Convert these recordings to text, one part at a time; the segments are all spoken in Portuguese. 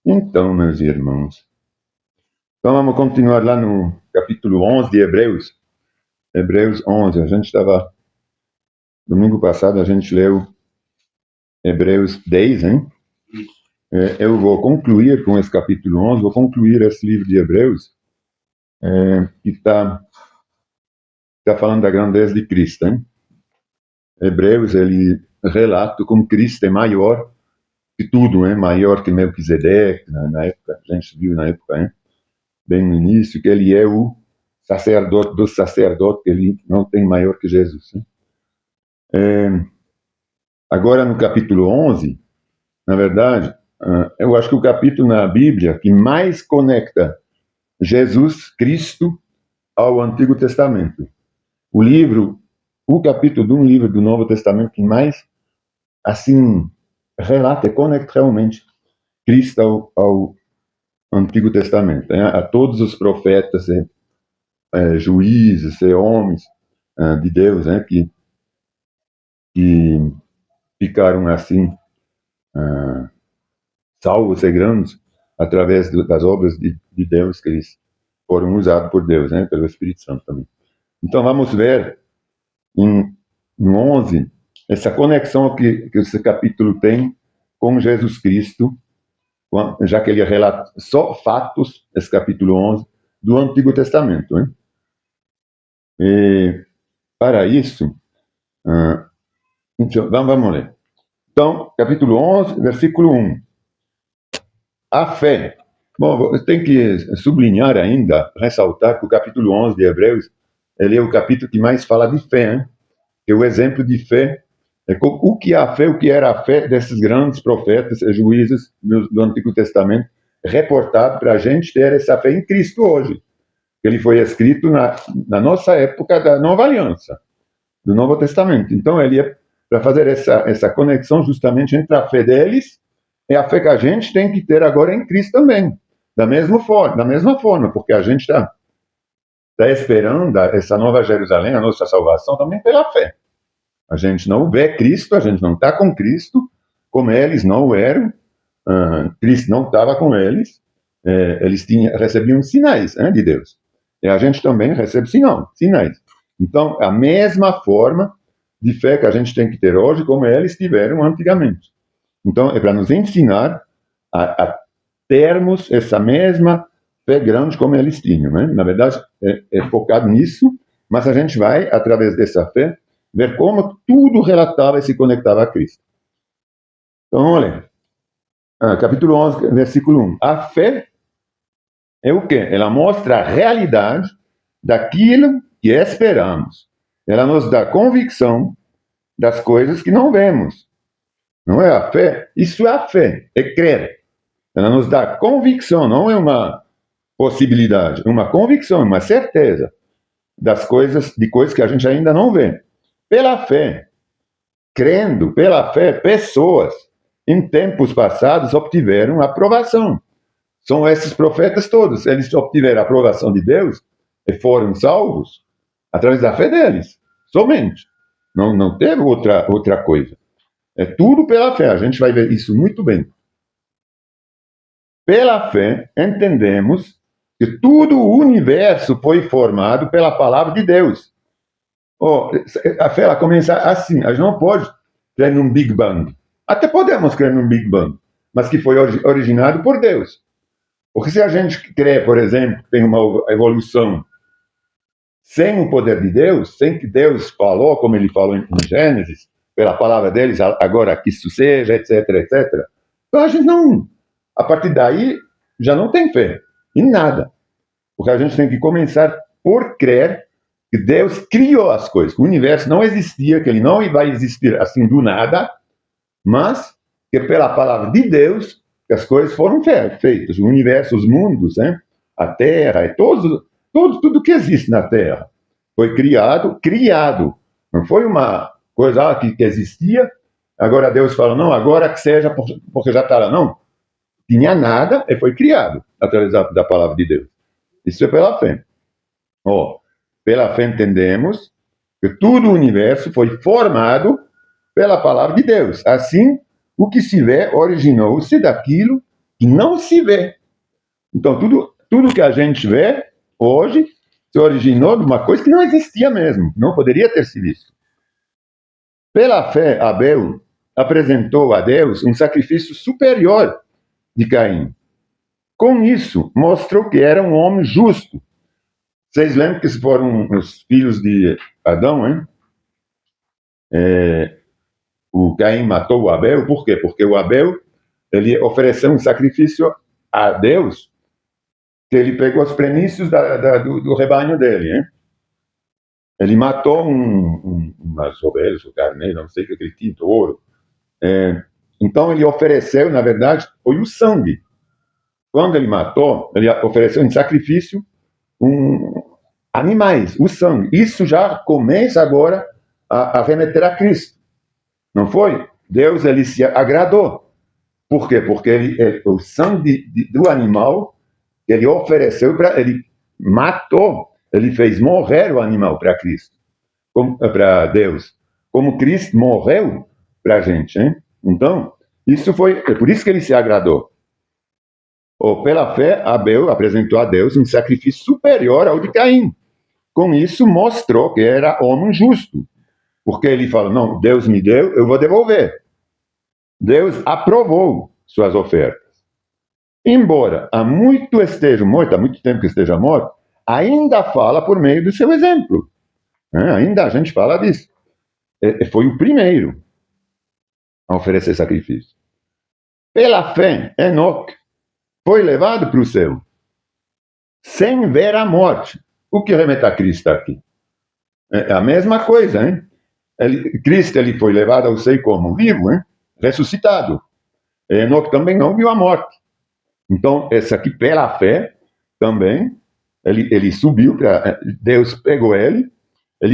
Então, meus irmãos, então vamos continuar lá no capítulo 11 de Hebreus. Hebreus 11, domingo passado a gente leu Hebreus 10, hein? Eu vou concluir com esse capítulo 11, vou concluir esse livro de Hebreus, que está falando da grandeza de Cristo, hein? Hebreus, ele relata como Cristo é maior que tudo, hein? Maior que Melquisedeque, na época, a gente viu na época, hein? Bem no início, que ele é o sacerdote do sacerdote, que ele não tem maior que Jesus. Agora, no capítulo 11, na verdade, eu acho que o capítulo na Bíblia que mais conecta Jesus Cristo ao Antigo Testamento. O capítulo de um livro do Novo Testamento que mais, assim, relata e conecta realmente Cristo ao Antigo Testamento, né? A todos os profetas, juízes, homens de Deus, né? que ficaram assim salvos e grandes através das obras de Deus, que eles foram usados por Deus, né? Pelo Espírito Santo também. Então vamos ver no 11 essa conexão que esse capítulo tem com Jesus Cristo, já que ele relata só fatos, esse capítulo 11, do Antigo Testamento, né? E para isso, então, vamos ler. Então, capítulo 11, versículo 1. A fé. Bom, tem que sublinhar ainda, ressaltar que o capítulo 11 de Hebreus, ele é o capítulo que mais fala de fé, hein? Que o exemplo de fé é o que era a fé desses grandes profetas e juízes do Antigo Testamento, reportado para a gente ter essa fé em Cristo hoje. Ele foi escrito na nossa época da Nova Aliança, do Novo Testamento. Então, ele é para fazer essa conexão justamente entre a fé deles e a fé que a gente tem que ter agora em Cristo também. Da mesma forma, porque a gente está esperando essa nova Jerusalém, a nossa salvação, também pela fé. A gente não vê Cristo, a gente não está com Cristo, como eles não eram, Cristo não estava com eles, eles recebiam sinais de Deus. E a gente também recebe sinais. Então, a mesma forma de fé que a gente tem que ter hoje, como eles tiveram antigamente. Então, é para nos ensinar a termos essa mesma fé grande como eles tinham, né? Na verdade, é focado nisso, mas a gente vai, através dessa fé, ver como tudo relatava e se conectava a Cristo. Então, olha, capítulo 11, versículo 1. A fé é o quê? Ela mostra a realidade daquilo que esperamos. Ela nos dá convicção das coisas que não vemos. Não é a fé? Isso é a fé, é crer. Ela nos dá convicção, não é uma possibilidade, é uma convicção, uma certeza de coisas que a gente ainda não vê. Pela fé, crendo, pela fé, pessoas em tempos passados obtiveram aprovação. São esses profetas todos, eles obtiveram a aprovação de Deus e foram salvos através da fé deles, somente. Não teve outra coisa. É tudo pela fé, a gente vai ver isso muito bem. Pela fé, entendemos que todo o universo foi formado pela palavra de Deus. A fé ela começa assim, a gente não pode crer num Big Bang. Até podemos crer num Big Bang, mas que foi originado por Deus. Porque se a gente crê, por exemplo, que tem uma evolução sem o poder de Deus, sem que Deus falou, como ele falou em Gênesis, pela palavra deles, agora que isso seja, etc, etc. Então a gente não, a partir daí, já não tem fé em nada. Porque a gente tem que começar por crer que Deus criou as coisas, que o universo não existia, que ele não vai existir assim do nada, mas que pela palavra de Deus que as coisas foram feitas, o universo, os mundos, né? A Terra, tudo que existe na Terra foi criado. Não foi uma coisa que existia, agora Deus fala, não, agora que seja, porque já está lá, não. Tinha nada e foi criado através da palavra de Deus. Isso é pela fé. Pela fé entendemos que todo o universo foi formado pela palavra de Deus. Assim, o que se vê originou-se daquilo que não se vê. Então, tudo que a gente vê hoje se originou de uma coisa que não existia mesmo, não poderia ter sido visto. Pela fé, Abel apresentou a Deus um sacrifício superior de Caim. Com isso, mostrou que era um homem justo. Vocês lembram que foram os filhos de Adão, hein? O Caim matou o Abel, por quê? Porque o Abel ele ofereceu um sacrifício a Deus, que ele pegou os prenúncios do rebanho dele, hein? Ele matou umas ovelhas, o carneiro, não sei o que, aquele tinto, ouro. Então ele ofereceu, na verdade, foi o sangue. Quando ele matou, ele ofereceu em sacrifício animais, o sangue. Isso já começa agora a remeter a Cristo. Não foi? Deus ele se agradou. Por quê? Porque o sangue do animal ele ofereceu ele matou, ele fez morrer o animal para Cristo, para Deus, como Cristo morreu para a gente, hein? Então, é por isso que ele se agradou. Pela fé, Abel apresentou a Deus um sacrifício superior ao de Caim. Com isso, mostrou que era homem justo, porque ele falou: não, Deus me deu, eu vou devolver. Deus aprovou suas ofertas. Embora há muito tempo que esteja morto, ainda fala por meio do seu exemplo. Ainda a gente fala disso. Foi o primeiro a oferecer sacrifício. Pela fé, Enoque foi levado para o céu, sem ver a morte. O que remete a Cristo aqui? É a mesma coisa, hein? Cristo ele foi levado ao céu como vivo, hein? Ressuscitado. Enoque também não viu a morte. Então, essa aqui, pela fé, também, ele subiu, Deus pegou ele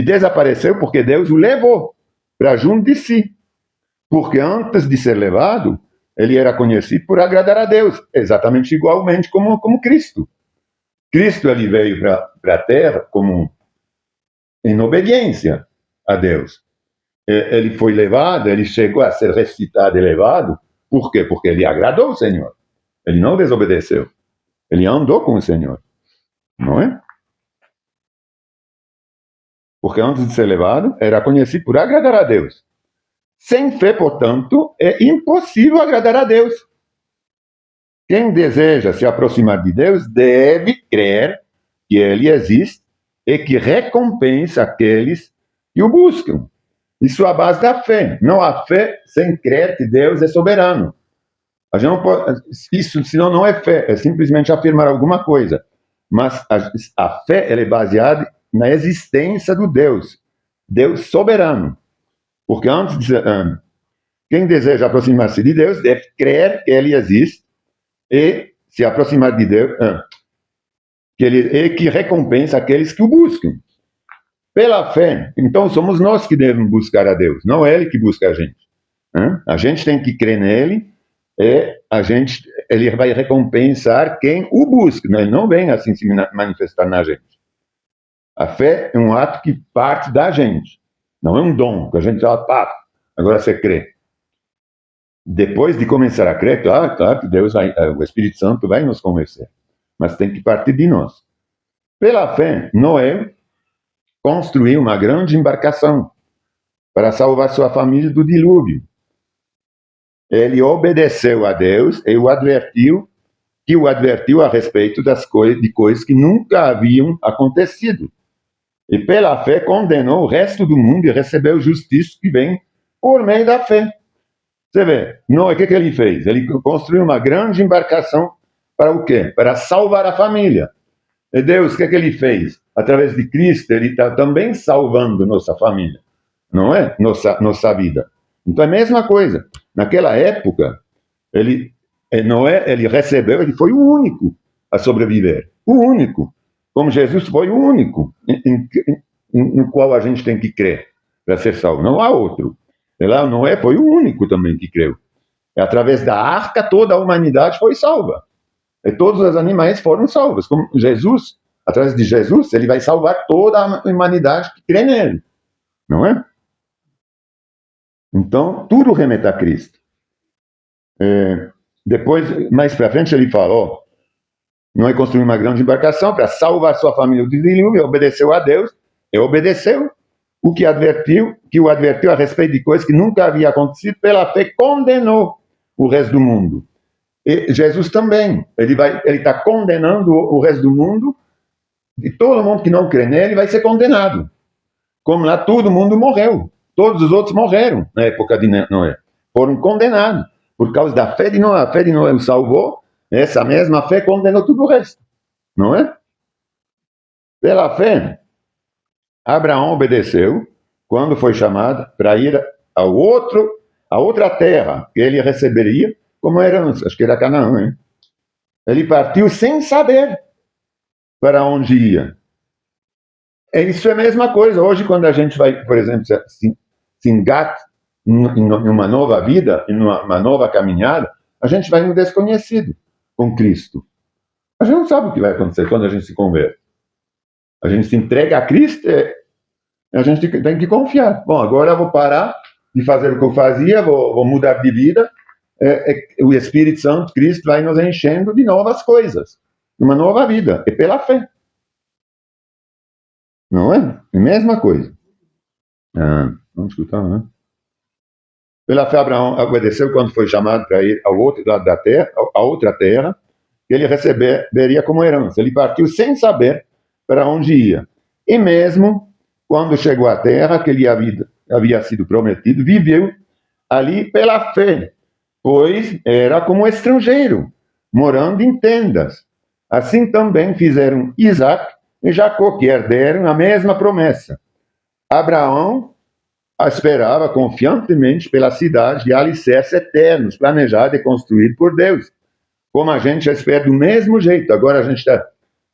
desapareceu porque Deus o levou para junto de si. Porque antes de ser levado, ele era conhecido por agradar a Deus, exatamente igualmente como Cristo. Cristo ele veio para a terra em obediência a Deus. Ele foi levado, ele chegou a ser ressuscitado e levado, por quê? Porque ele agradou o Senhor. Ele não desobedeceu. Ele andou com o Senhor. Não é? Porque antes de ser levado, era conhecido por agradar a Deus. Sem fé, portanto, é impossível agradar a Deus. Quem deseja se aproximar de Deus deve crer que Ele existe e que recompensa aqueles que o buscam. Isso é a base da fé. Não há fé sem crer que Deus é soberano. A gente não pode, isso, senão, não é fé, é simplesmente afirmar alguma coisa. Mas a fé ela é baseada na existência do Deus soberano. Porque antes de quem deseja aproximar-se de Deus deve crer que Ele existe e se aproximar de Deus, que recompensa aqueles que o buscam. Pela fé, então somos nós que devemos buscar a Deus, não Ele que busca a gente. A gente tem que crer nele e Ele vai recompensar quem o busca. Ele não vem assim se manifestar na gente. A fé é um ato que parte da gente, não é um dom que a gente fala, pá, agora você crê. Depois de começar a crer, claro que Deus o Espírito Santo vai nos convencer, mas tem que partir de nós. Pela fé, Noé construiu uma grande embarcação para salvar sua família do dilúvio. Ele obedeceu a Deus e o advertiu a respeito de coisas que nunca haviam acontecido. E pela fé condenou o resto do mundo e recebeu justiça que vem por meio da fé. Você vê, Noé, o que ele fez? Ele construiu uma grande embarcação para o quê? Para salvar a família. E Deus, o que ele fez? Através de Cristo, ele está também salvando nossa família, não é? Nossa vida. Então é a mesma coisa. Naquela época, Noé, ele recebeu, ele foi o único a sobreviver. O único. Como Jesus foi o único no qual a gente tem que crer para ser salvo. Não há outro. E lá Noé foi o único também que creu. E através da arca, toda a humanidade foi salva. E todos os animais foram salvos. Como Jesus, através de Jesus, ele vai salvar toda a humanidade que crê nele. Não é? Então, tudo remete a Cristo. Depois, mais para frente, ele falou: não é construir uma grande embarcação para salvar sua família do dilúvio, obedeceu a Deus e obedeceu que o advertiu a respeito de coisas que nunca havia acontecido, pela fé condenou o resto do mundo. E Jesus também, ele está condenando o resto do mundo, e todo mundo que não crê nele vai ser condenado. Como lá todo mundo morreu, todos os outros morreram na época de Noé, foram condenados por causa da fé de Noé. A fé de Noé o salvou, essa mesma fé condenou tudo o resto, não é? Pela fé, Abraão obedeceu quando foi chamado para ir a outra terra que ele receberia como herança, acho que era Canaã, hein? Ele partiu sem saber para onde ia. Isso é a mesma coisa. Hoje, quando a gente vai, por exemplo, se engata em uma nova vida, em uma nova caminhada, a gente vai no desconhecido com Cristo. A gente não sabe o que vai acontecer quando a gente se converte. A gente se entrega a Cristo e a gente tem que confiar. Bom, agora eu vou parar de fazer o que eu fazia, vou mudar de vida. O Espírito Santo, Cristo, vai nos enchendo de novas coisas, uma nova vida, é pela fé. Não é? É a mesma coisa. Vamos escutar, né? Pela fé, Abraão obedeceu quando foi chamado para ir ao outro lado da terra, a outra terra, que ele receberia como herança. Ele partiu sem saber para onde ia. E mesmo quando chegou à terra que lhe havia sido prometido, viveu ali pela fé, pois era como estrangeiro, morando em tendas. Assim também fizeram Isaac e Jacó, que herderam a mesma promessa. Abraão esperava confiantemente pela cidade de alicerces eternos, planejada e construída por Deus. Como a gente já espera do mesmo jeito. Agora a gente está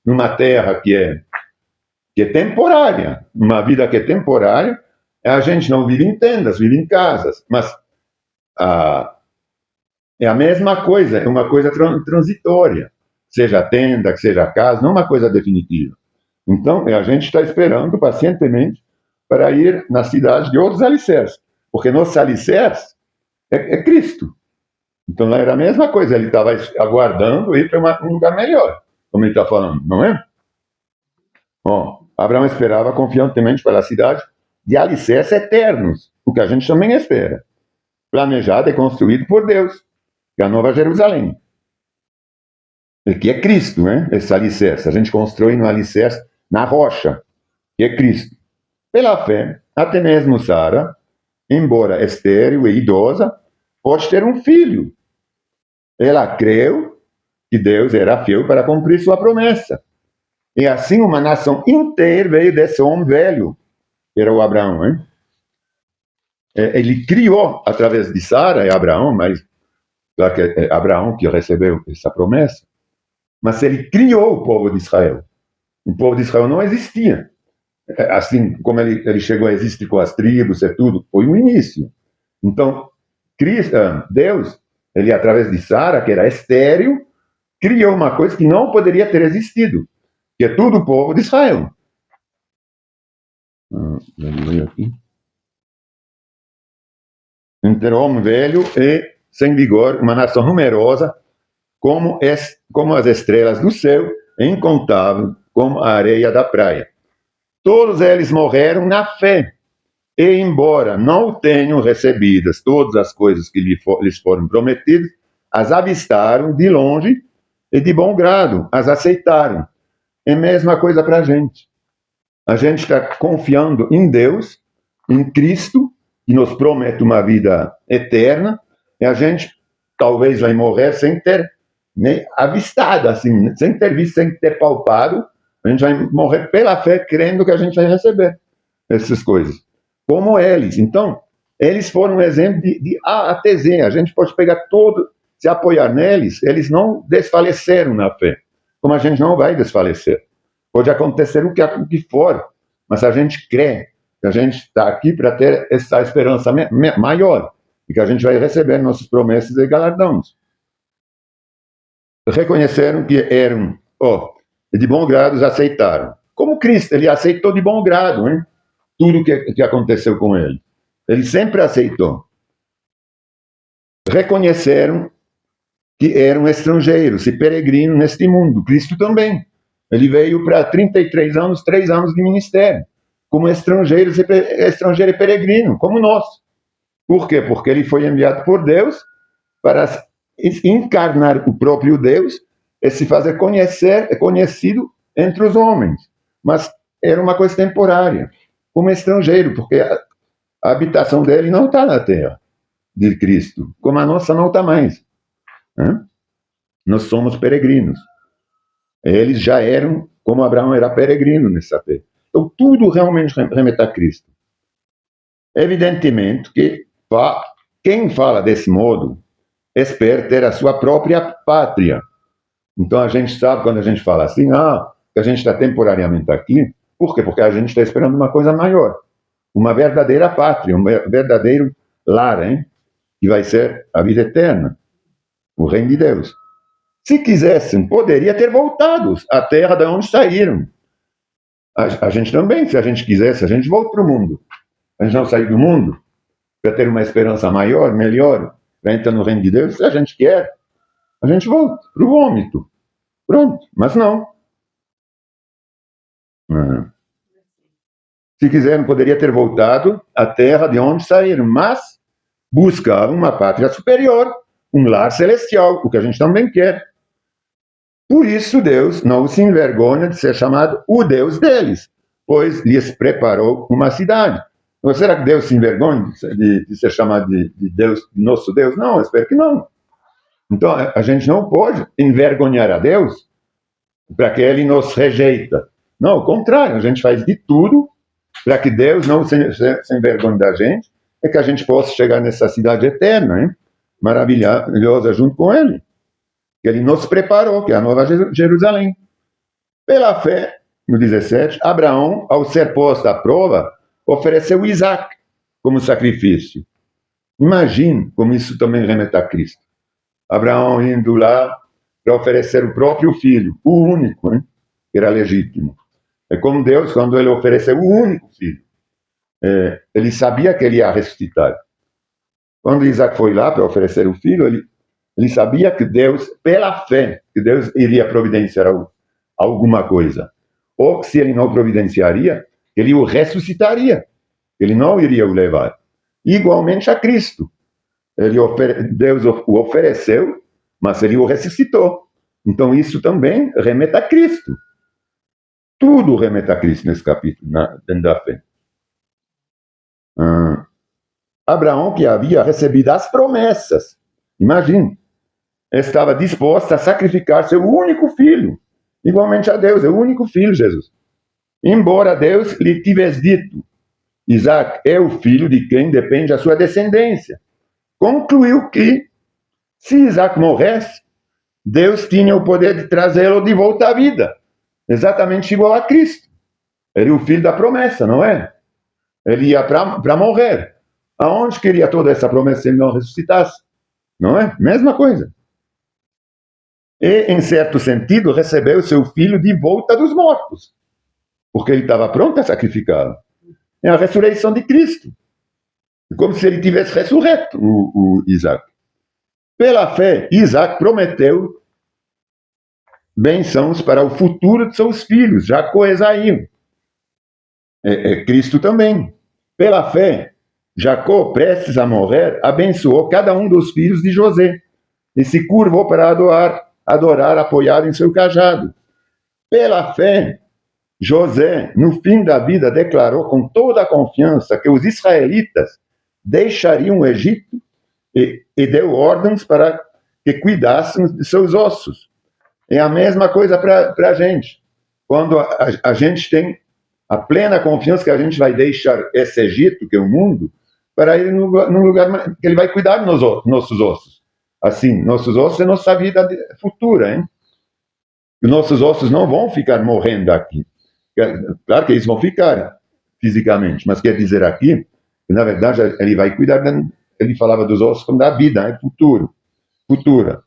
numa terra que é temporária, uma vida que é temporária. A gente não vive em tendas, vive em casas, mas é a mesma coisa, é uma coisa transitória, seja tenda, que seja casa, não uma coisa definitiva. Então, a gente está esperando pacientemente para ir na cidade de outros alicerces, porque nosso alicerce é Cristo. Então, lá era a mesma coisa, ele estava aguardando ir para um lugar melhor, como ele está falando, não é? Bom, Abraão esperava confiantemente para a cidade de alicerces eternos, o que a gente também espera, planejado e construído por Deus, que é a Nova Jerusalém, que é Cristo, né? Esse alicerce, a gente constrói no alicerce na rocha, que é Cristo. Pela fé, até mesmo Sara, embora estéril e idosa, pode ter um filho. Ela creu que Deus era fiel para cumprir sua promessa. E assim uma nação inteira veio desse homem velho, que era o Abraão. Hein? Ele criou, através de Sara e Abraão, mas claro que é Abraão que recebeu essa promessa, mas ele criou o povo de Israel. O povo de Israel não existia. Assim como ele chegou a existir com as tribos e tudo, foi o início. Então, Deus, ele através de Sara, que era estéril, criou uma coisa que não poderia ter existido, que é tudo o povo de Israel. Aqui. Entre homem velho e sem vigor, uma nação numerosa, como as estrelas do céu, incontável como a areia da praia. Todos eles morreram na fé, e embora não tenham recebidas todas as coisas que lhes foram prometidas, as avistaram de longe e de bom grado, as aceitaram. É a mesma coisa para a gente. A gente está confiando em Deus, em Cristo, que nos promete uma vida eterna, e a gente talvez vai morrer sem ter nem avistado, assim, sem ter visto, sem ter palpado. A gente vai morrer pela fé, crendo que a gente vai receber essas coisas. Como eles. Então, eles foram um exemplo de A até Z. A gente pode pegar todo, se apoiar neles, eles não desfaleceram na fé. Como a gente não vai desfalecer. Pode acontecer o que for, mas a gente crê que a gente está aqui para ter essa esperança maior e que a gente vai receber nossas promessas e galardões. Reconheceram que eram, de bom grado, aceitaram. Como Cristo, ele aceitou de bom grado, hein? Tudo que aconteceu com ele. Ele sempre aceitou. Reconheceram que eram estrangeiros e peregrinos neste mundo. Cristo também. Ele veio para 33 anos, 3 anos de ministério, como estrangeiro e peregrino, como nós. Por quê? Porque ele foi enviado por Deus para encarnar o próprio Deus e se fazer conhecido entre os homens. Mas era uma coisa temporária, como estrangeiro, porque a habitação dele não está na terra de Cristo, como a nossa não está mais. Né? Nós somos peregrinos. Eles já eram, como Abraão era peregrino nessa terra. Então, tudo realmente remete a Cristo. Evidentemente que quem fala desse modo espera ter a sua própria pátria. Então, a gente sabe, quando a gente fala assim, que a gente está temporariamente aqui, por quê? Porque a gente está esperando uma coisa maior, uma verdadeira pátria, um verdadeiro lar, hein? Que vai ser a vida eterna, o reino de Deus. Se quisessem, poderia ter voltado à terra de onde saíram. A gente também, se a gente quisesse, a gente volta para o mundo. A gente não sair do mundo para ter uma esperança maior, melhor, para entrar no reino de Deus. Se a gente quer, a gente volta para o vômito. Pronto, mas não. Se quiserem, poderia ter voltado à terra de onde saíram, mas buscavam uma pátria superior, um lar celestial, o que a gente também quer. Por isso Deus não se envergonha de ser chamado o Deus deles, pois lhes preparou uma cidade. Então, será que Deus se envergonha de ser chamado de Deus, nosso Deus? Não, eu espero que não. Então a gente não pode envergonhar a Deus para que Ele nos rejeita. Não, ao contrário, a gente faz de tudo para que Deus não se envergonhe da gente e que a gente possa chegar nessa cidade eterna, hein? Maravilhosa, junto com Ele. Que Ele nos preparou, que é a Nova Jerusalém. Pela fé, no 17, Abraão, ao ser posto à prova, ofereceu Isaac como sacrifício. Imagine como isso também remete a Cristo. Abraão indo lá para oferecer o próprio filho, o único, hein, que era legítimo. É como Deus, quando ele ofereceu o único filho. Ele sabia que ele ia ressuscitar. Quando Isaac foi lá para oferecer o filho, ele sabia que Deus, pela fé, que Deus iria providenciar alguma coisa. Ou que se ele não providenciaria, ele o ressuscitaria. Ele não iria o levar. Igualmente a Cristo. Deus o ofereceu, mas ele o ressuscitou. Então isso também remete a Cristo. Tudo remete a Cristo nesse capítulo, dentro da fé. Abraão, que havia recebido as promessas, imagine, estava disposto a sacrificar seu único filho, igualmente a Deus, é o único filho, Jesus. Embora Deus lhe tivesse dito, Isaac é o filho de quem depende a sua descendência. Concluiu que, se Isaac morresse, Deus tinha o poder de trazê-lo de volta à vida, exatamente igual a Cristo. Ele é o filho da promessa, não é? Ele ia para morrer. Aonde queria toda essa promessa se ele não ressuscitasse? Não é? Mesma coisa. E, em certo sentido, recebeu seu filho de volta dos mortos, porque ele estava pronto a sacrificá-lo. É a ressurreição de Cristo. Como se ele tivesse ressurreto, o Isaac. Pela fé, Isaac prometeu bênçãos para o futuro de seus filhos, Jacó e Esaú. Cristo também. Pela fé, Jacó, prestes a morrer, abençoou cada um dos filhos de José e se curvou para adorar apoiado em seu cajado. Pela fé, José, no fim da vida, declarou com toda a confiança que os israelitas deixariam o Egito e deu ordens para que cuidassem de seus ossos. É a mesma coisa para a gente. Quando a gente tem a plena confiança que a gente vai deixar esse Egito, que é o mundo, para ir num lugar que ele vai cuidar dos nossos ossos. Assim, nossos ossos é nossa vida futura, hein? Nossos ossos não vão ficar morrendo aqui. Claro que eles vão ficar fisicamente, mas quer dizer aqui que, na verdade, ele vai cuidar, ele falava dos ossos como da vida, né? Futura.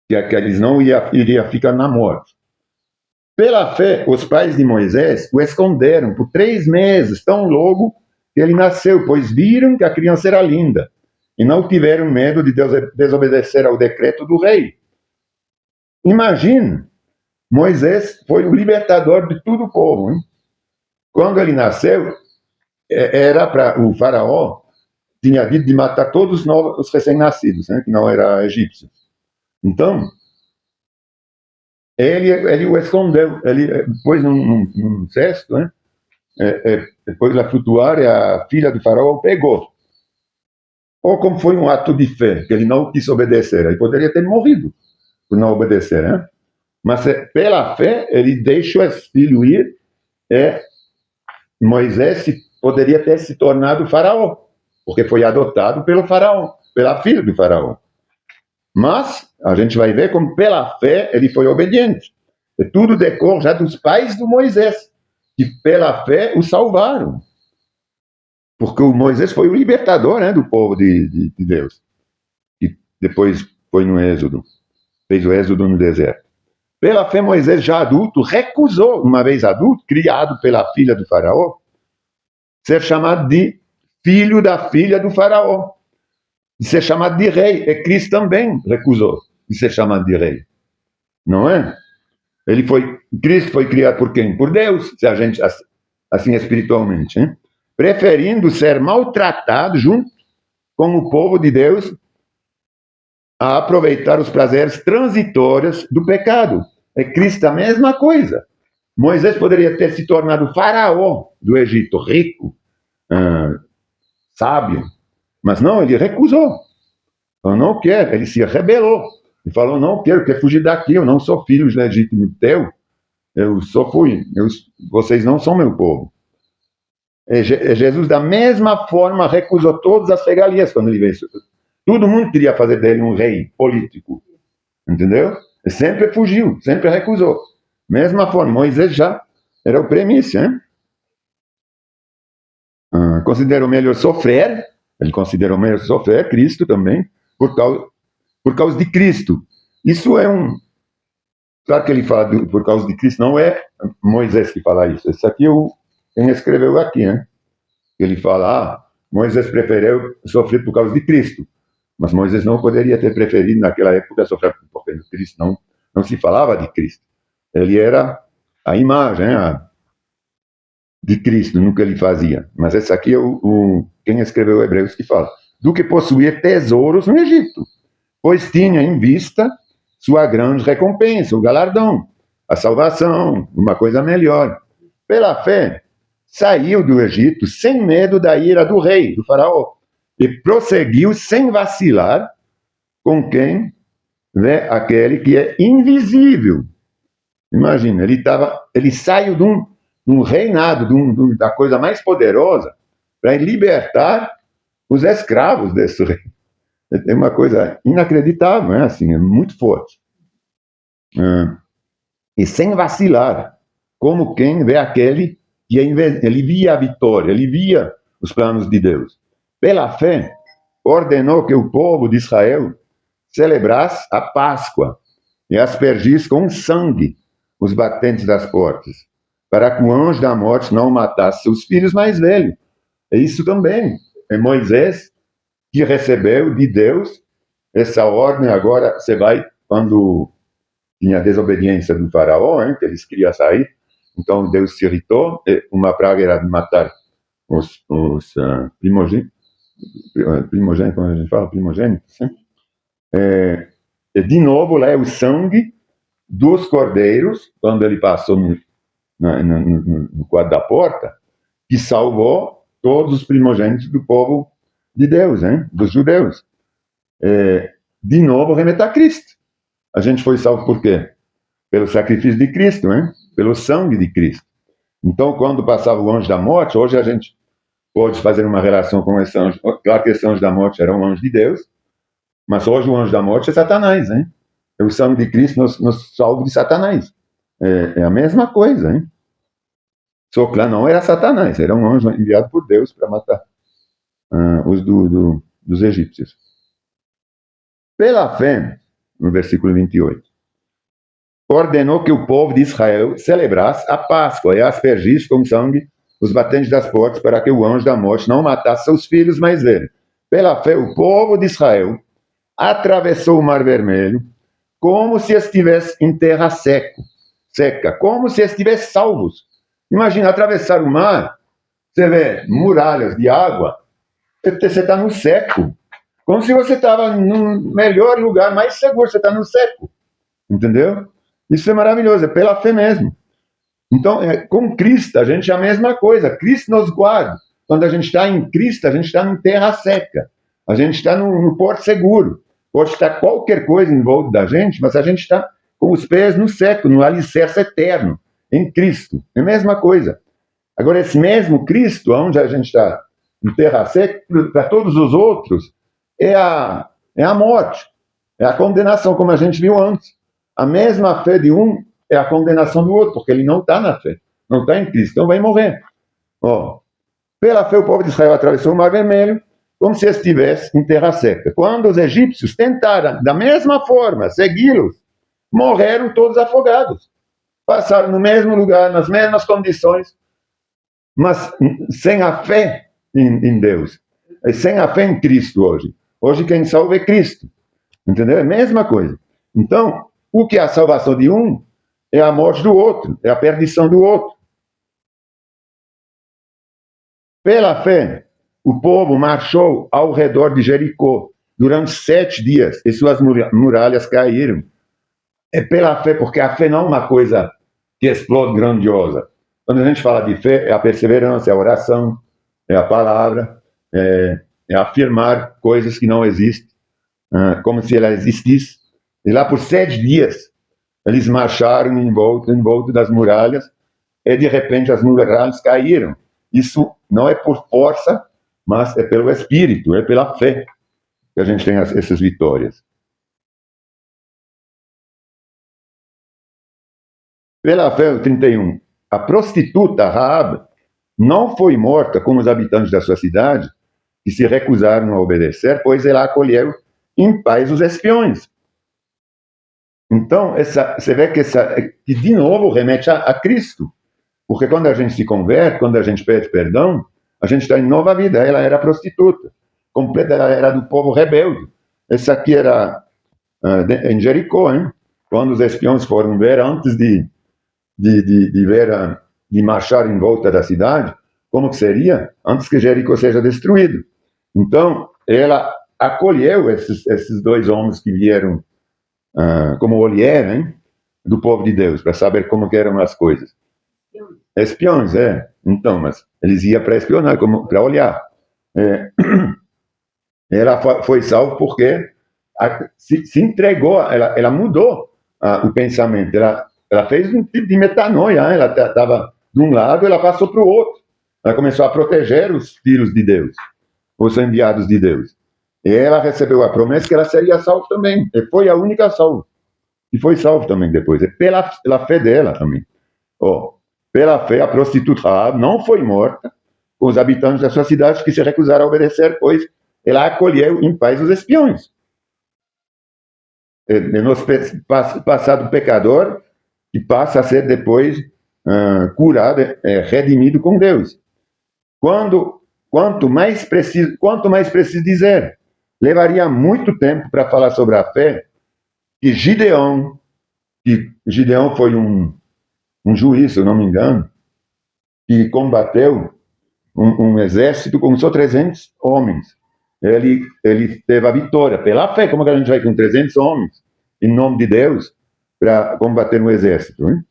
Que eles não iriam ficar na morte. Pela fé, os pais de Moisés o esconderam por 3 meses, tão logo que ele nasceu, pois viram que a criança era linda. e não tiveram medo de desobedecer ao decreto do rei. Imagine, Moisés foi o libertador de todo o povo. Hein? Quando ele nasceu, era para o faraó, tinha dito de matar todos os recém-nascidos, né, que não eram egípcios. Então, ele o escondeu, ele pôs num cesto, né, depois a flutuar e a filha do faraó pegou. Ou como foi um ato de fé, que ele não quis obedecer, ele poderia ter morrido por não obedecer, né? Mas pela fé ele deixou esse filho ir, e Moisés poderia ter se tornado faraó, porque foi adotado pelo faraó, pela filha do faraó. Mas a gente vai ver como pela fé ele foi obediente. E tudo decorre já dos pais do Moisés, que pela fé o salvaram. Porque o Moisés foi o libertador, né, do povo de Deus. E depois foi no Êxodo, fez o Êxodo no deserto. Pela fé, Moisés, já adulto, recusou, uma vez adulto, criado pela filha do faraó, ser chamado de filho da filha do faraó, de ser chamado de rei. E Cristo também recusou de ser chamado de rei. Não é? Cristo foi criado por quem? Por Deus, se a gente, assim espiritualmente, hein? Preferindo ser maltratado junto com o povo de Deus a aproveitar os prazeres transitórios do pecado. É Cristo a mesma coisa. Moisés poderia ter se tornado faraó do Egito, rico, sábio, mas não, ele recusou. Eu não quero, ele se rebelou. Ele falou, não quero fugir daqui, eu não sou filho legítimo teu, eu só fui, vocês não são meu povo. Jesus, da mesma forma, recusou todas as regalias quando ele veio. Todo mundo queria fazer dele um rei político, entendeu? Ele sempre fugiu, sempre recusou. Mesma forma, Moisés já era o premissa, hein? Considerou melhor sofrer, ele considerou melhor sofrer, Cristo também, por causa de Cristo. Isso é claro que ele fala por causa de Cristo, não é Moisés que fala isso. Isso aqui quem escreveu aqui, né? Ele fala, Moisés preferiu sofrer por causa de Cristo. Mas Moisés não poderia ter preferido naquela época sofrer porque Cristo não se falava de Cristo. Ele era a imagem de Cristo no que ele fazia. Mas esse aqui é quem escreveu Hebreus que fala. Do que possuir tesouros no Egito, pois tinha em vista sua grande recompensa, o galardão, a salvação, uma coisa melhor. Pela fé, saiu do Egito sem medo da ira do rei, do faraó, e prosseguiu sem vacilar com quem vê aquele que é invisível. Imagina, ele saiu de um reinado, da coisa mais poderosa, para libertar os escravos desse rei. É uma coisa inacreditável, né? Assim, é muito forte. E sem vacilar, como quem vê aquele que ele via a vitória, ele via os planos de Deus. Pela fé, ordenou que o povo de Israel celebrasse a Páscoa e aspergisse com sangue os batentes das portas, para que o anjo da morte não matasse seus filhos mais velhos. E isso também é Moisés que recebeu de Deus essa ordem. Agora você vai, quando tinha a desobediência do faraó, hein, que eles queriam sair, então Deus se irritou, e uma praga era de matar os primogênitos, como a gente fala, primogênitos, e de novo lá é o sangue dos cordeiros, quando ele passou no quadro da porta, que salvou todos os primogênitos do povo de Deus, hein, dos judeus. De novo remete a Cristo. A gente foi salvo por quê? Pelo sacrifício de Cristo, hein? Pelo sangue de Cristo. Então, quando passava o anjo da morte, hoje a gente pode fazer uma relação com esse anjo. Claro que esse anjo da morte era um anjo de Deus, mas hoje o anjo da morte é Satanás, hein? O sangue de Cristo nos salva de Satanás. É a mesma coisa, hein? Só que lá não era Satanás, era um anjo enviado por Deus para matar os dos egípcios. Pela fé, no versículo 28, ordenou que o povo de Israel celebrasse a Páscoa e aspergisse com sangue os batentes das portas para que o anjo da morte não matasse seus filhos mais velhos. Pela fé, o povo de Israel atravessou o Mar Vermelho como se estivesse em terra seca, como se estivesse salvos. Imagina atravessar o mar, você vê muralhas de água, você está no seco, como se você estava no melhor lugar, mais seguro, você está no seco, entendeu? Isso é maravilhoso, é pela fé mesmo. Então, com Cristo, a gente é a mesma coisa, Cristo nos guarda. Quando a gente está em Cristo, a gente está em terra seca, a gente está no porto seguro. Pode estar qualquer coisa em volta da gente, mas a gente está com os pés no seco, no alicerce eterno, em Cristo. É a mesma coisa. Agora, esse mesmo Cristo, onde a gente está em terra seca, para todos os outros, é a morte, é a condenação, como a gente viu antes. A mesma fé de um é a condenação do outro, porque ele não está na fé, não está em Cristo, então vai morrer. Ó, pela fé, o povo de Israel atravessou o Mar Vermelho, como se estivesse em terra seca. Quando os egípcios tentaram, da mesma forma, segui-los, morreram todos afogados. Passaram no mesmo lugar, nas mesmas condições, mas sem a fé em Deus, sem a fé em Cristo hoje. Hoje quem salva é Cristo, entendeu? É a mesma coisa. Então, o que é a salvação de um é a morte do outro, é a perdição do outro. Pela fé, o povo marchou ao redor de Jericó durante 7 dias e suas muralhas caíram. É pela fé, porque a fé não é uma coisa que explode grandiosa. Quando a gente fala de fé, é a perseverança, é a oração, é a palavra, é afirmar coisas que não existem, como se elas existissem. E lá por 7 dias, eles marcharam em volta das muralhas, e de repente as muralhas caíram. Isso não é por força, mas é pelo Espírito, é pela fé que a gente tem essas vitórias. Pela fé, o 31, a prostituta Raab não foi morta como os habitantes da sua cidade, que se recusaram a obedecer, pois ela acolheu em paz os espiões. Então, você vê que de novo remete a Cristo. Porque quando a gente se converte, quando a gente pede perdão, a gente está em nova vida. Ela era prostituta, completa, ela era do povo rebelde. Essa aqui era em Jericó, hein? Quando os espiões foram ver, antes de marchar em volta da cidade, como que seria antes que Jericó seja destruído. Então, ela acolheu esses 2 homens que vieram como olheiro, hein, do povo de Deus, para saber como que eram as coisas. Espiões, Então, mas eles iam para espionar, para olhar. Ela foi salva porque se entregou, ela mudou o pensamento, ela fez um tipo de metanoia, ela estava de um lado, ela passou para o outro. Ela começou a proteger os filhos de Deus, os enviados de Deus. E ela recebeu a promessa que ela seria salva também. E foi a única salva. E foi salva também depois. É pela fé dela também. Pela fé, a prostituta Raab não foi morta com os habitantes da sua cidade que se recusaram a obedecer, pois ela acolheu em paz os espiões. Nosso passado pecador, que passa a ser depois curado, redimido com Deus. Quanto mais preciso dizer, levaria muito tempo para falar sobre a fé que Gideão foi um juiz, se eu não me engano, que combateu um exército com só 300 homens. Ele teve a vitória pela fé. Como que a gente vai com 300 homens, em nome de Deus, para combater um exército? Hein?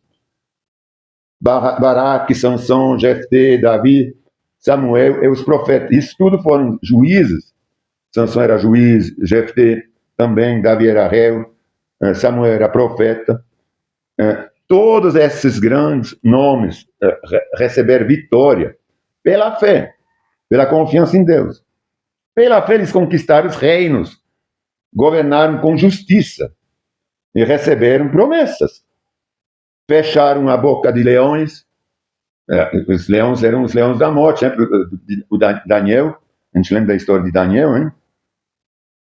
Baraque, Sansão, Jefté, Davi, Samuel e os profetas. Isso tudo foram juízes. Sansão era juiz, Jefté também, Davi era rei, Samuel era profeta. Todos esses grandes nomes receberam vitória pela fé, pela confiança em Deus. Pela fé eles conquistaram os reinos, governaram com justiça e receberam promessas. Fecharam a boca de leões. Os leões eram os leões da morte, né? O Daniel, a gente lembra da história de Daniel, hein?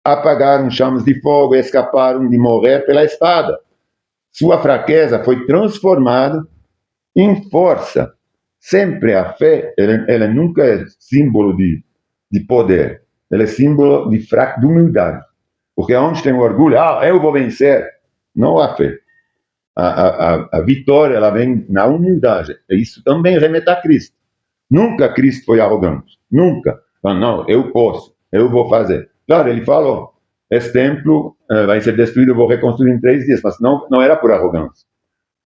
Apagaram chamas de fogo e escaparam de morrer pela espada. Sua fraqueza foi transformada em força. Sempre a fé, ela nunca é símbolo de poder. ele é símbolo de humildade. Porque onde tem o orgulho, eu vou vencer, não há fé. A vitória, ela vem na humildade. E isso também remete a Cristo. Nunca Cristo foi arrogante. Nunca. Não, eu posso, eu vou fazer. Claro, ele falou, esse templo vai ser destruído, eu vou reconstruir em 3 dias. Mas não era por arrogância.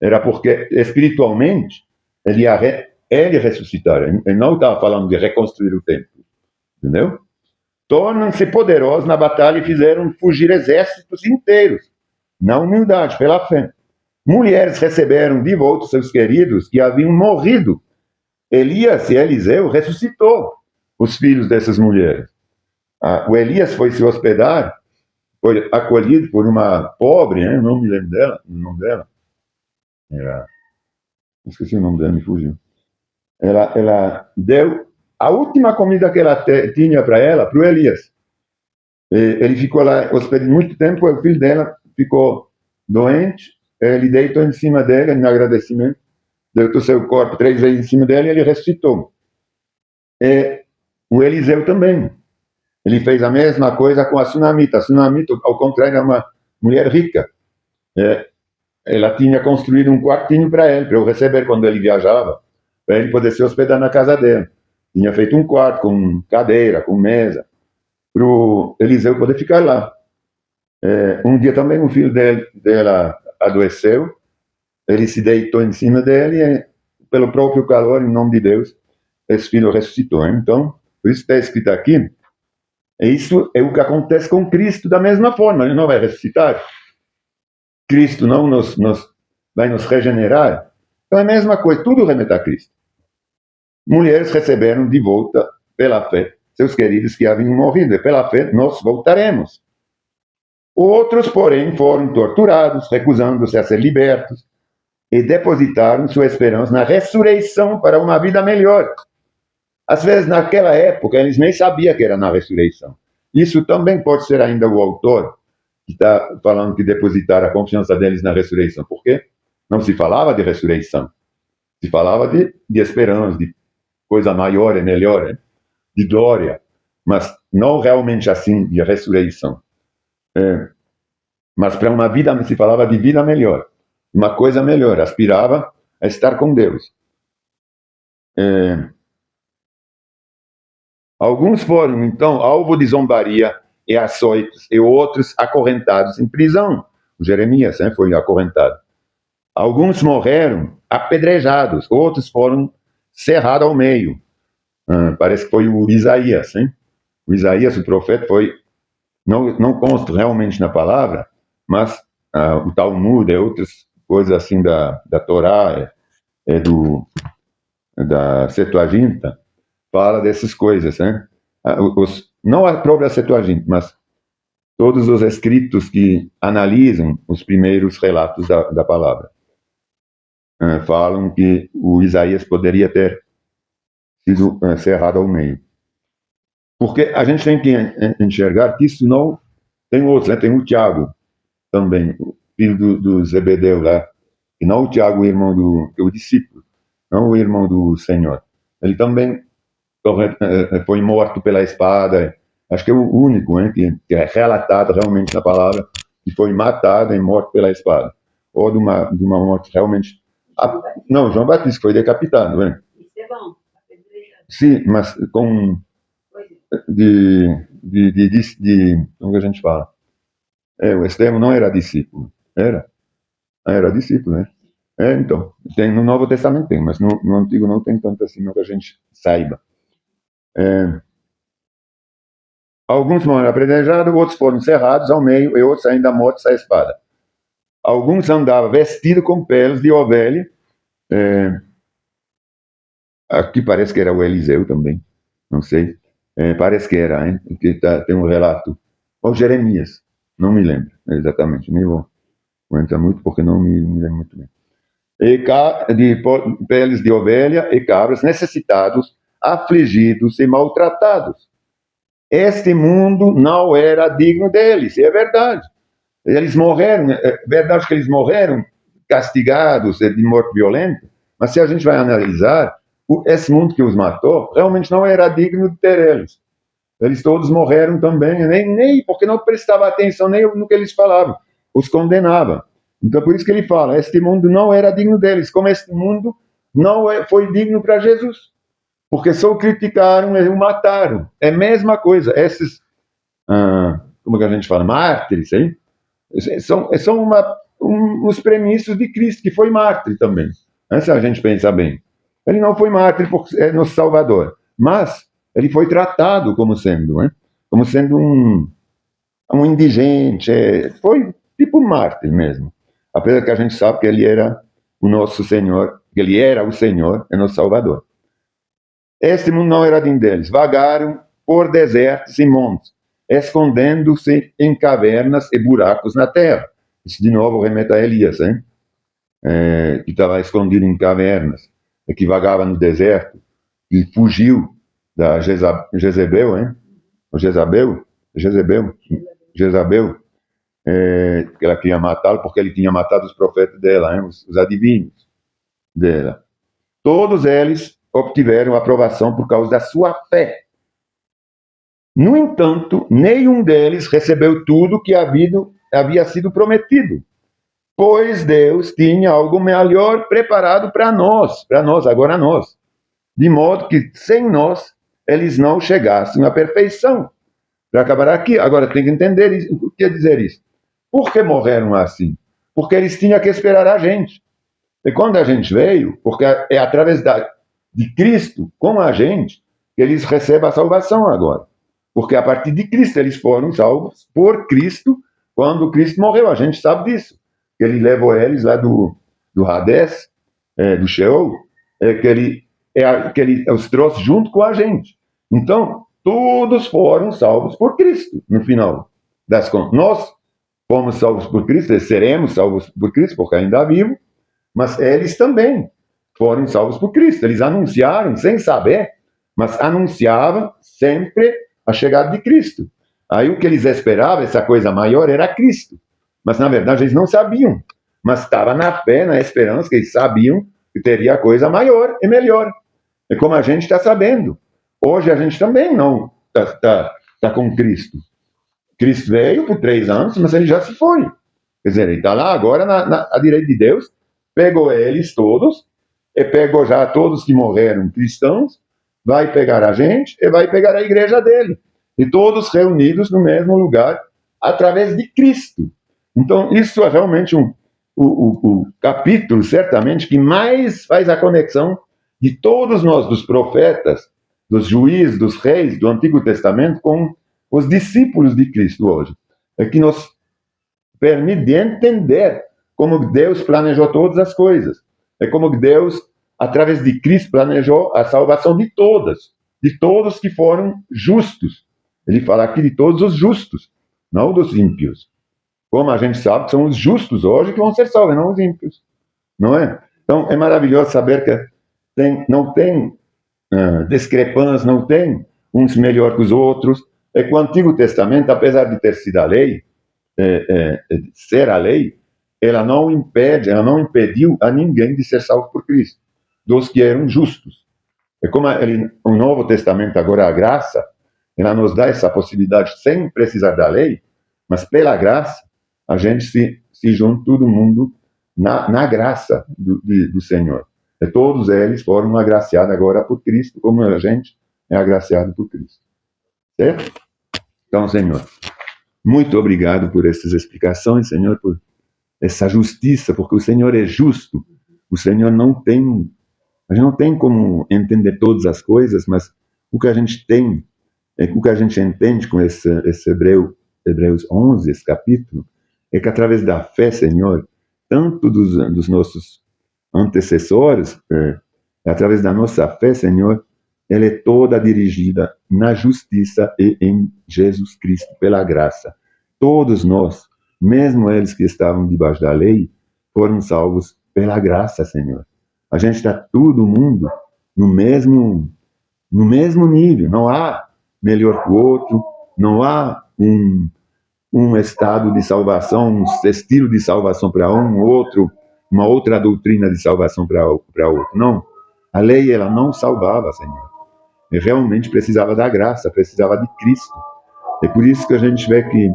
Era porque, espiritualmente, ele ressuscitar. Ele não estava falando de reconstruir o templo. Entendeu? Tornam-se poderosos na batalha e fizeram fugir exércitos inteiros. Na humildade, pela fé. Mulheres receberam de volta seus queridos que haviam morrido. Elias e Eliseu ressuscitou os filhos dessas mulheres. O Elias foi se hospedar, foi acolhido por uma pobre, né? Não me lembro dela, o nome dela. Esqueci o nome dela, me fugiu. Ela deu a última comida que ela tinha para ela, para o Elias. Ele ficou lá hospedado muito tempo, o filho dela ficou doente, ele deitou em cima dele, em agradecimento, deitou seu corpo 3 vezes em cima dele e ele ressuscitou. O Eliseu também. Ele fez a mesma coisa com a Sunamita. A Sunamita, ao contrário, é uma mulher rica. Ela tinha construído um quartinho para ele, para eu receber quando ele viajava, para ele poder se hospedar na casa dele. Tinha feito um quarto com cadeira, com mesa, para o Eliseu poder ficar lá. Um dia também o filho dela adoeceu, ele se deitou em cima dele e, pelo próprio calor, em nome de Deus, esse filho ressuscitou. Então, por isso está escrito aqui, isso é o que acontece com Cristo da mesma forma, ele não vai ressuscitar. Cristo não vai nos regenerar. Então é a mesma coisa, tudo remete a Cristo. Mulheres receberam de volta, pela fé, seus queridos que haviam morrido, e pela fé nós voltaremos. Outros, porém, foram torturados, recusando-se a ser libertos, e depositaram sua esperança na ressurreição para uma vida melhor. Às vezes, naquela época, eles nem sabiam que era na ressurreição. Isso também pode ser ainda o autor que está falando que depositaram a confiança deles na ressurreição. Por quê? Não se falava de ressurreição. Se falava de esperança, de coisa maior e melhor, de glória. Mas não realmente assim, de ressurreição. Mas para uma vida, se falava de vida melhor. Uma coisa melhor, aspirava a estar com Deus. Alguns foram, então, alvo de zombaria e açoites, e outros acorrentados em prisão. O Jeremias foi acorrentado. Alguns morreram apedrejados, outros foram cerrados ao meio. Parece que foi o Isaías. O Isaías, o profeta, foi, não consta realmente na palavra, mas o Talmud e outras coisas assim da Torá, da Septuaginta, fala dessas coisas, não a própria Septuaginta, mas todos os escritos que analisam os primeiros relatos da palavra. Falam que o Isaías poderia ter sido cerrado ao meio. Porque a gente tem que enxergar que isso não... Tem outros, tem o Tiago também, filho do Zebedeu lá, e não o Tiago, o irmão o discípulo, não o irmão do Senhor. Ele também foi morto pela espada. Acho que é o único que é relatado realmente na palavra que foi matado e morto pela espada. Ou de uma morte realmente... Não, João Batista foi decapitado. Isso é bom. Sim, mas com... como que a gente fala? O Estevão não era discípulo. Era discípulo, né? Então, tem, no Novo Testamento tem, mas no Antigo não tem tanto assim, não que a gente saiba. Alguns foram apedrejados, outros foram cerrados ao meio e outros ainda mortos à espada. Alguns andavam vestidos com peles de ovelha. Aqui parece que era o Eliseu também, não sei. Parece que era, hein? Tem um relato. Ou Jeremias, não me lembro exatamente. Nem vou entrar muito porque não me lembro muito bem. De peles de ovelha e cabras, necessitados, afligidos e maltratados. Este mundo não era digno deles, é verdade. Eles morreram, é verdade que eles morreram castigados de morte violenta, mas se a gente vai analisar, esse mundo que os matou realmente não era digno de ter eles. Eles todos morreram também, nem porque não prestava atenção nem no que eles falavam, os condenava. Então, por isso que ele fala, este mundo não era digno deles, como este mundo não foi digno para Jesus, porque só o criticaram e o mataram. É a mesma coisa, esses, como que a gente fala, mártires, hein? São os premissos de Cristo, que foi mártir também, né, se a gente pensar bem. Ele não foi mártir porque é nosso Salvador, mas ele foi tratado como sendo, né, como sendo um indigente, foi tipo um mártir mesmo. Apesar que a gente sabe que ele era o nosso Senhor, que ele era o Senhor e nosso Salvador. Este mundo não era digno deles. Vagaram por desertos e montes, escondendo-se em cavernas e buracos na terra. Isso de novo remete a Elias, hein? Que estava escondido em cavernas, que vagava no deserto, e fugiu da Jezebel, hein? Jezabel, que ela queria matá-lo porque ele tinha matado os profetas dela, hein? Os adivinhos dela. Todos eles obtiveram aprovação por causa da sua fé. No entanto, nenhum deles recebeu tudo que havia sido prometido, pois Deus tinha algo melhor preparado para nós, agora nós, de modo que sem nós eles não chegassem à perfeição. Para acabar aqui, agora tem que entender isso, o que quer dizer isso. Por que morreram assim? Porque eles tinham que esperar a gente. E quando a gente veio, porque é através de Cristo, com a gente, que eles recebem a salvação agora. Porque a partir de Cristo eles foram salvos por Cristo, quando Cristo morreu. A gente sabe disso. Que ele levou eles lá do Hades, do Sheol, que ele os trouxe junto com a gente. Então, todos foram salvos por Cristo, no final das contas. Nós fomos salvos por Cristo, e seremos salvos por Cristo, porque ainda vivo, mas eles também foram salvos por Cristo. Eles anunciaram, sem saber, mas anunciavam sempre a chegada de Cristo. Aí o que eles esperavam, essa coisa maior, era Cristo. Mas, na verdade, eles não sabiam. Mas estava na fé, na esperança, que eles sabiam que teria coisa maior e melhor. É como a gente está sabendo. Hoje a gente também não está com Cristo. Cristo veio por 3 anos, mas ele já se foi. Quer dizer, ele está lá agora à direita de Deus, pegou eles todos, e pegou já todos que morreram cristãos, vai pegar a gente e vai pegar a igreja dele. E todos reunidos no mesmo lugar, através de Cristo. Então, isso é realmente o capítulo, certamente, que mais faz a conexão de todos nós, dos profetas, dos juízes, dos reis do Antigo Testamento, com os discípulos de Cristo hoje. É que nos permite entender como Deus planejou todas as coisas. É como Deus, através de Cristo, planejou a salvação de todos que foram justos. Ele fala aqui de todos os justos, não dos ímpios. Como a gente sabe, são os justos hoje que vão ser salvos, não os ímpios. Não é? Então, é maravilhoso saber que não tem discrepância, não tem uns melhor que os outros. É que o Antigo Testamento, apesar de ter sido a lei, ser a lei, ela não impediu a ninguém de ser salvo por Cristo, dos que eram justos. É como o Novo Testamento, agora a graça, ela nos dá essa possibilidade sem precisar da lei, mas pela graça, a gente se junta todo mundo na graça do Senhor. E todos eles foram agraciados agora por Cristo, como a gente é agraciado por Cristo. Certo? Então, Senhor, muito obrigado por essas explicações, Senhor, por essa justiça, porque o Senhor é justo. O Senhor não tem... A gente não tem como entender todas as coisas, mas o que a gente tem, o que a gente entende com esse Hebreus 11, esse capítulo, é que através da fé, Senhor, tanto dos nossos antecessores, através da nossa fé, Senhor, ela é toda dirigida na justiça e em Jesus Cristo, pela graça. Todos nós, mesmo eles que estavam debaixo da lei, foram salvos pela graça, Senhor. A gente está todo mundo no mesmo nível. Não há melhor que o outro, não há um estado de salvação, um estilo de salvação para outro, uma outra doutrina de salvação para outro. Não. A lei, ela não salvava, Senhor. realmente precisava da graça, precisava de Cristo. É por isso que a gente vê que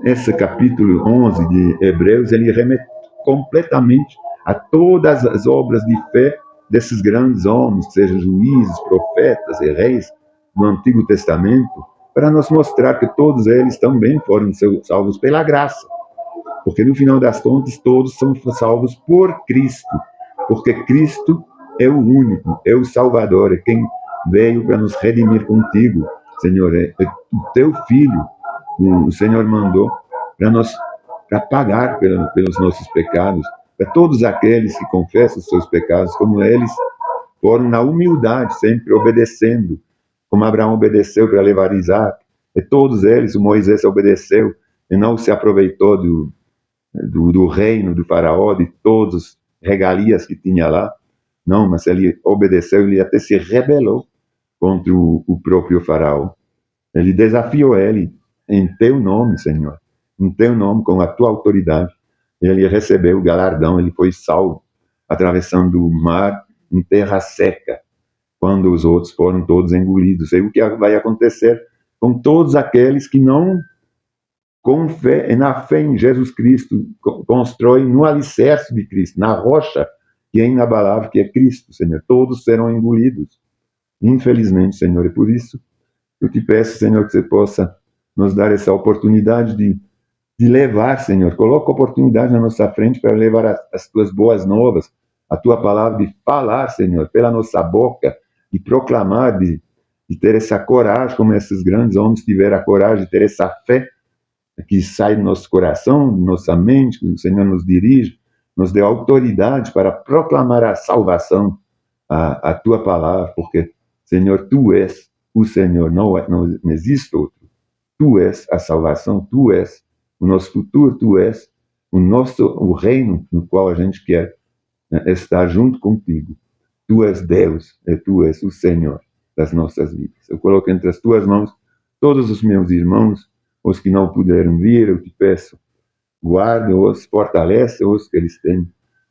esse capítulo 11 de Hebreus, ele remete completamente a todas as obras de fé desses grandes homens, sejam juízes, profetas e reis do Antigo Testamento, para nos mostrar que todos eles também foram salvos pela graça. Porque no final das contas, todos são salvos por Cristo. Porque Cristo é o único, é o Salvador, é quem veio para nos redimir contigo, Senhor. É o teu Filho, o Senhor mandou para pagar pelos nossos pecados, para todos aqueles que confessam os seus pecados, como eles foram na humildade, sempre obedecendo, como Abraão obedeceu para levar Isaac, e todos eles, o Moisés obedeceu e não se aproveitou do reino do faraó, de todas as regalias que tinha lá, não, mas ele obedeceu, ele até se rebelou contra o próprio faraó. Ele desafiou ele em teu nome, Senhor, em teu nome, com a tua autoridade. Ele recebeu o galardão, ele foi salvo, atravessando o mar em terra seca, quando os outros foram todos engolidos. E o que vai acontecer com todos aqueles que não, com fé, na fé em Jesus Cristo, constroem no alicerce de Cristo, na rocha que é inabalável, que é Cristo, Senhor. Todos serão engolidos, infelizmente, Senhor. E por isso, eu te peço, Senhor, que você possa nos dar essa oportunidade de levar, Senhor. Coloca a oportunidade na nossa frente para levar as tuas boas novas, a tua palavra, de falar, Senhor, pela nossa boca, de proclamar, de ter essa coragem, como esses grandes homens tiveram a coragem de ter essa fé que sai do nosso coração, da nossa mente, que o Senhor nos dirige, nos deu autoridade para proclamar a salvação, a tua palavra, porque, Senhor, tu és o Senhor, não existe outro. Tu és a salvação, tu és o nosso futuro, tu és o reino no qual a gente quer, né, estar junto contigo. Tu és Deus, e tu és o Senhor das nossas vidas. Eu coloco entre as tuas mãos todos os meus irmãos, os que não puderam vir, eu te peço, guarda-os, fortalece-os, que eles tenham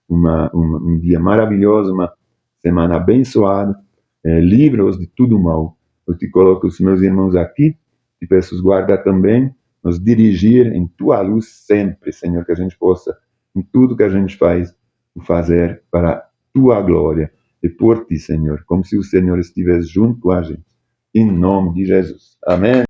um dia maravilhoso, uma semana abençoada, livra-os de tudo mal. Eu te coloco os meus irmãos aqui, te peço os guardar também, nos dirigir em tua luz sempre, Senhor, que a gente possa, em tudo que a gente faz, fazer para a tua glória e por ti, Senhor, como se o Senhor estivesse junto com a gente. Em nome de Jesus. Amém.